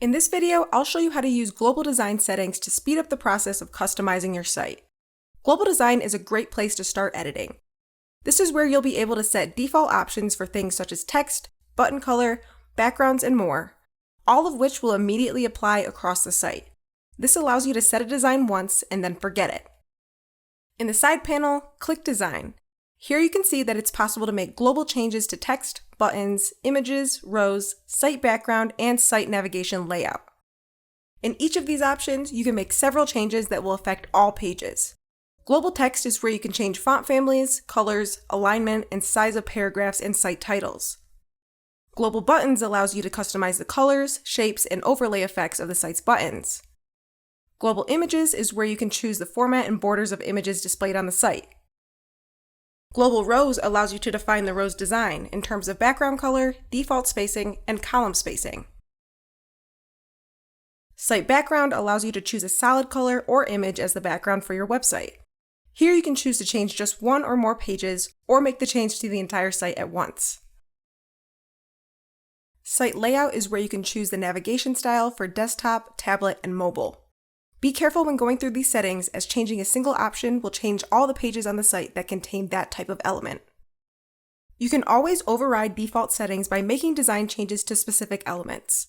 In this video, I'll show you how to use global design settings to speed up the process of customizing your site. Global design is a great place to start editing. This is where you'll be able to set default options for things such as text, button color, backgrounds, and more, all of which will immediately apply across the site. This allows you to set a design once and then forget it. In the side panel, click Design. Here you can see that it's possible to make global changes to text, buttons, images, rows, site background, and site navigation layout. In each of these options, you can make several changes that will affect all pages. Global text is where you can change font families, colors, alignment, and size of paragraphs and site titles. Global buttons allows you to customize the colors, shapes, and overlay effects of the site's buttons. Global images is where you can choose the format and borders of images displayed on the site. Global rows allows you to define the row's design in terms of background color, default spacing, and column spacing. Site background allows you to choose a solid color or image as the background for your website. Here you can choose to change just one or more pages or make the change to the entire site at once. Site layout is where you can choose the navigation style for desktop, tablet, and mobile. Be careful when going through these settings, as changing a single option will change all the pages on the site that contain that type of element. You can always override default settings by making design changes to specific elements.